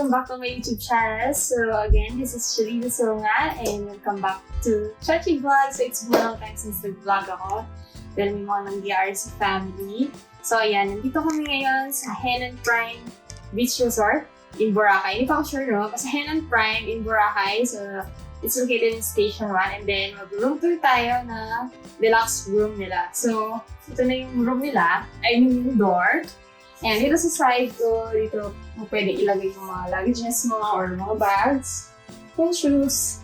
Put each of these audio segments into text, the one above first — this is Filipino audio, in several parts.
welcome back to my YouTube channel. So again, this is Shalida Solonga and welcome back to Chachi Vlog. So it's been a long time since nag-vlog ako. Dahil may mga nangyari sa family. So ayan, nandito kami ngayon sa Henann Prime Beach Resort in Boracay. Hindi pa ako sure, no? Kasi Henann Prime in Boracay. So it's located in Station 1. And then mag-room tour tayo na deluxe room nila. So ito na yung room nila. I mean yung door. And dito sa side ko, dito mo pwede ilagay yung mga luggages mo or mga bags and shoes.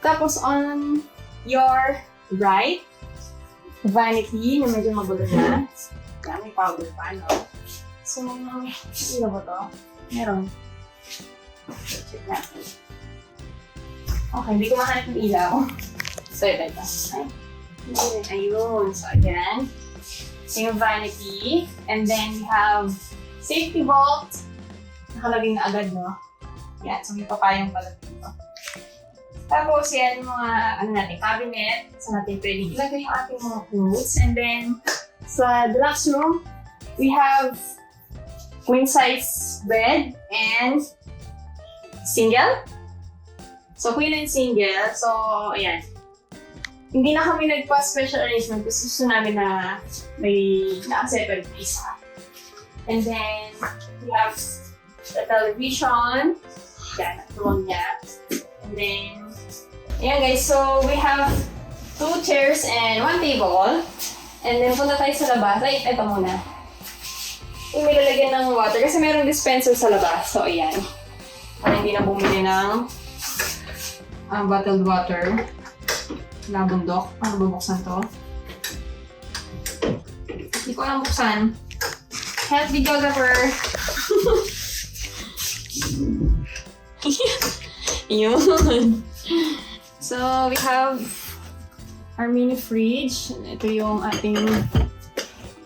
Tapos on your right, vanity na medyo magulo na. Yan, may powder pa, no? So, ilaw ba to? Meron. Check natin. Okay, hindi ko mahanap yung ilaw. So, ito. Ayun. So, again. Yung vanity, and then we have safety vault. Nakalagay na agad, no? Yan, so may papayong pala dito. Tapos yan, yung mga, cabinet. So natin pwede ilagay yung ating mga clothes. And then, sa deluxe room, we have queen size bed and single. So queen and single. So, ayan. Hindi na kami nagpa-special arrangement kasi gusto namin na may na-separate isa. And then, we have the television. Yan, natuwang niya. And then, ayan guys, so we have 2 chairs and 1 table. And then, punta tayo sa labas. Right, ito muna. Yung may lalagyan ng water kasi merong dispenser sa labas. So, ayan. Para hindi na bumili ng bottled water. Labundok. Paano bubuksan to? Hindi ko alam buksan. Help videographer! Yun. So, we have our mini fridge. Ito yung ating...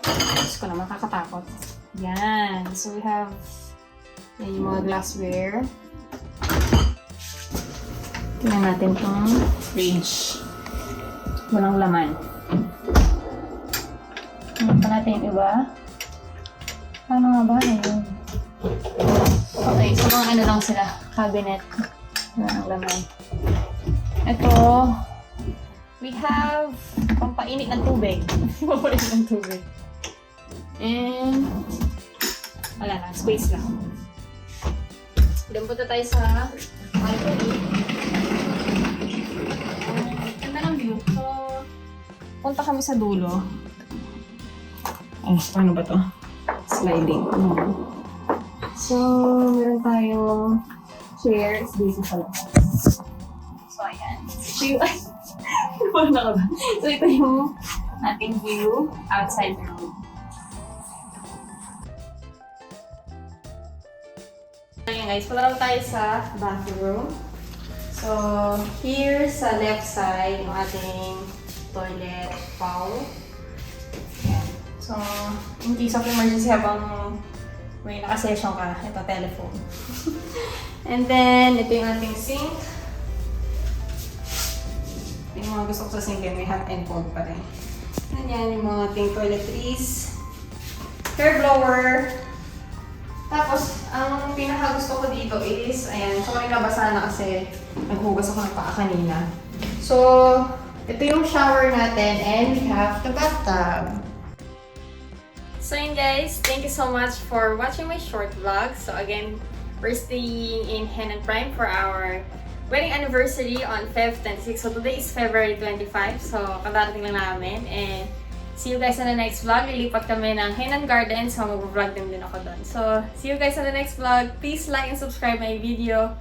Diyos ko naman, kakatakot. Yan. So, we have yan yung mga glassware. Tingnan natin itong fridge. Walang laman. Tingnan pa natin yung iba. Paano nga ba? Ayun. Okay, so mga lang sila. Cabinet. Walang laman. Ito, we have pampainit ng tubig. Pampainit ng tubig. And, wala lang. Space lang. Then, punta tayo sa balcony. Ganda ng view. So, punta kami sa dulo. Oh, paano ba to? Sliding. So, meron tayong chairs dito sa labas. So, ayan. So, so, ito yung ating view outside the room. Ayan guys, punta lang tayo sa bathroom. So, here sa left side, yung ating toilet bowl. Ayan. So, in case of emergency habang may nakasession ka, ito telephone. And then, ito yung ating sink. Yung mga gusto ko sa sink yan, may hot and cold pa rin. And yan, yung mga ating toiletries. Hair blower. Tapos, ang pinaka-gusto ko dito is, ayan, sorry nabasa na kasi naghugas ako ng paa kanina. So, ito yung shower natin and we have the bathtub. So yun guys, thank you so much for watching my short vlog. So again, we're staying in Henann Prime for our wedding anniversary on Feb 26. So today is February 25. So kadarating lang namin and see you guys on the next vlog. Lilipat kami ng Henann Garden. So mag-vlog din ako doon. So see you guys on the next vlog. Please like and subscribe my video.